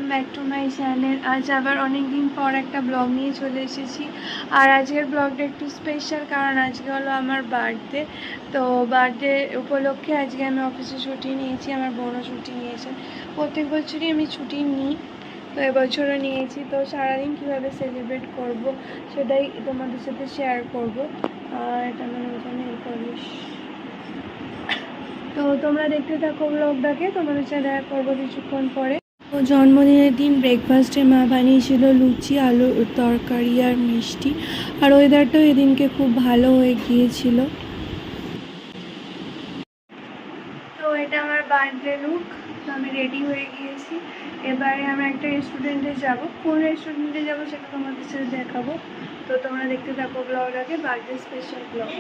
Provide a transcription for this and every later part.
Welcome back to my channel. আজ আবার অনেক দিন পর একটা ব্লগ নিয়ে চলে এসেছি। আর আজকের ব্লগটা একটু স্পেশাল, কারণ আজকে হলো আমার বার্থডে। তো বার্থডে উপলক্ষে আজকে আমি অফিসে ছুটি নিয়েছি, আমার বোনও ছুটি নিয়েছে। প্রত্যেক বছরই আমি ছুটি নিই, তো এবছরও নিয়েছি। তো সারাদিন কীভাবে সেলিব্রেট করব সেটাই তোমাদের সাথে শেয়ার করব। আর এটা মানে ওখানে করিস, তো তোমরা দেখতে থাকো ব্লগটাকে, তোমাদের সাথে দেখা করবো কিছুক্ষণ পরে। ও জন্মদিনের দিন ব্রেকফাস্টে মা বানিয়েছিল লুচি, আলুর তরকারি আর মিষ্টি। আর ওয়েদারটাও এদিনকে খুব ভালো হয়ে গিয়েছিল। তো এটা আমার বার্থডে লুক। তো আমি রেডি হয়ে গিয়েছি। এবারে আমি একটা রেস্টুরেন্টে যাব। কোন রেস্টুরেন্টে যাব সেটা তোমাদের সাথে দেখাবো। তো তোমরা দেখতে থাকো ব্লগটাকে, বার্থডে স্পেশাল ব্লগ।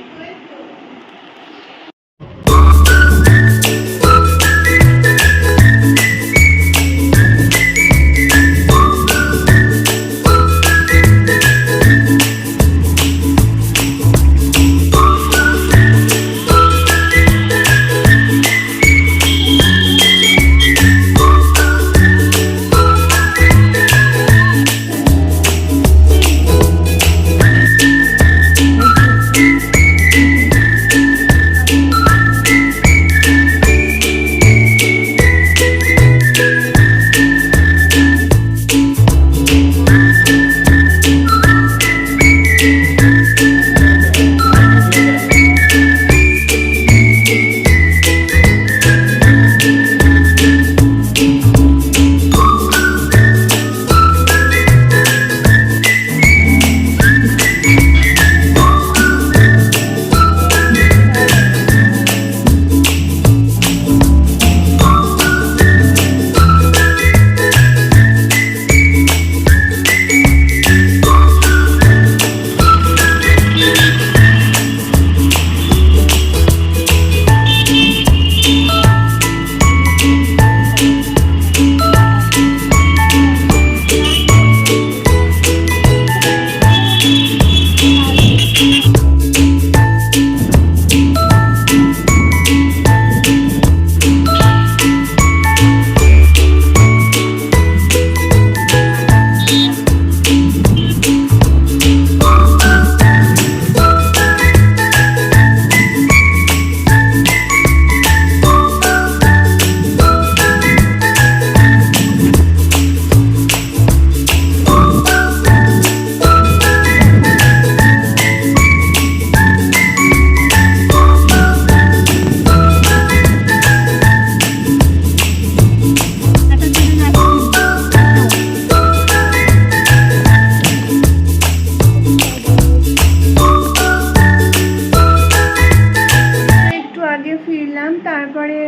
তারপরে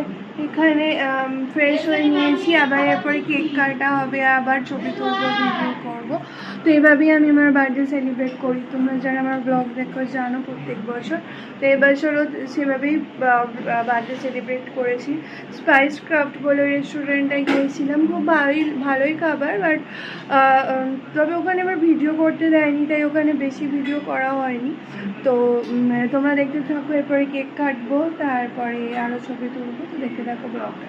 এখানে ফ্রেশ হয়ে নিয়েছি, আবার এরপরে কেক কাটা হবে, আবার ছবি তুলবো, ভিডিও করবো। তো এইভাবেই আমি আমার বার্থডে সেলিব্রেট করি। তোমরা যারা আমার ব্লগ দেখো জানো প্রত্যেক বছর। তো এবছরও সেভাবেই বার্থডে সেলিব্রেট করেছি। স্পাইস ক্রাফট বলে রেস্টুরেন্টে গিয়েছিলাম, খুব ভালোই খাবার, বাট তবে ওখানে আবার ভিডিও করতে দেয়নি, তাই ওখানে বেশি ভিডিও করা হয়নি। তো তোমরা দেখতে থাকো, এরপরে কেক কাটবো, তারপরে আরও ছবি তুলবো। তো দেখতে থাকো ব্লগটা।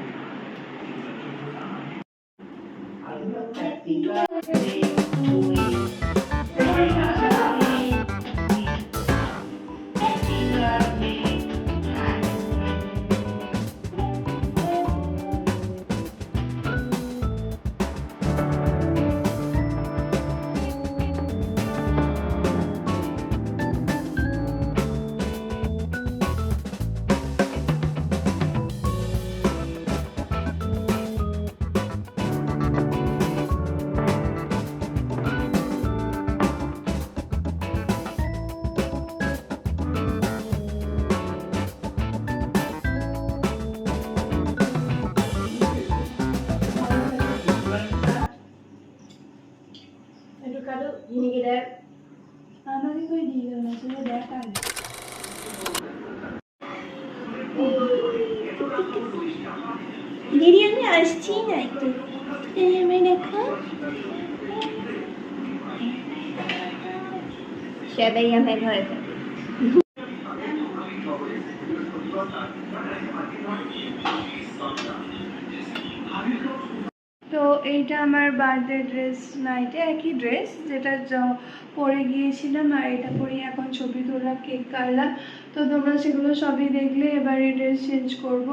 আমাকে কই দিয়ে গেল না, সেটা দেখা দিদি, আমি আসছি না একটু, আমি দেখো সেটাই আমি ভয় পাই। তো এইটা আমার বার্থডে ড্রেস, নাইটে একই ড্রেস যেটা পরে গিয়েছিলাম, আর এটা পরে এখন ছবি তোলা, কেক কাটলাম। তো তোমরা সেগুলো সবই দেখলে। এবার এই ড্রেস চেঞ্জ করব।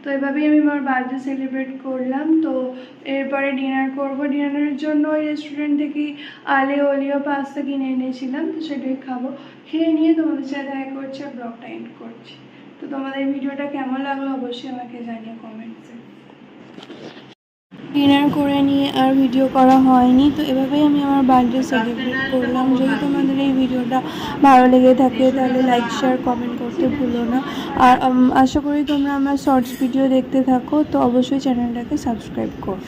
তো এভাবেই আমি আমার বার্থডে সেলিব্রেট করলাম। তো এরপরে ডিনার করব। ডিনারের জন্য ওই রেস্টুরেন্ট থেকে আলে ওলিও পাস্তা কিনে এনেছিলাম, তো সেটাই খাবো। খেয়ে নিয়ে তোমাদের সাথে দেখা করছি আর ব্লগটা এন্ড করছি। তো তোমাদের ভিডিওটা কেমন লাগলো অবশ্যই আমাকে জানিও কমেন্টসে। ডিনার করে নিয়ে আর ভিডিও করা হয়নি। তো এভাবেই আমি আমার বার্থডে সেলিব্রেট করলাম। যদি তোমাদের এই ভিডিওটা ভালো লেগে থাকে তাহলে লাইক, শেয়ার, কমেন্ট করতে ভুলো না। আর আশা করি তোমরা আমার শর্টস ভিডিও দেখতে থাকো। তো অবশ্যই চ্যানেলটাকে সাবস্ক্রাইব করো।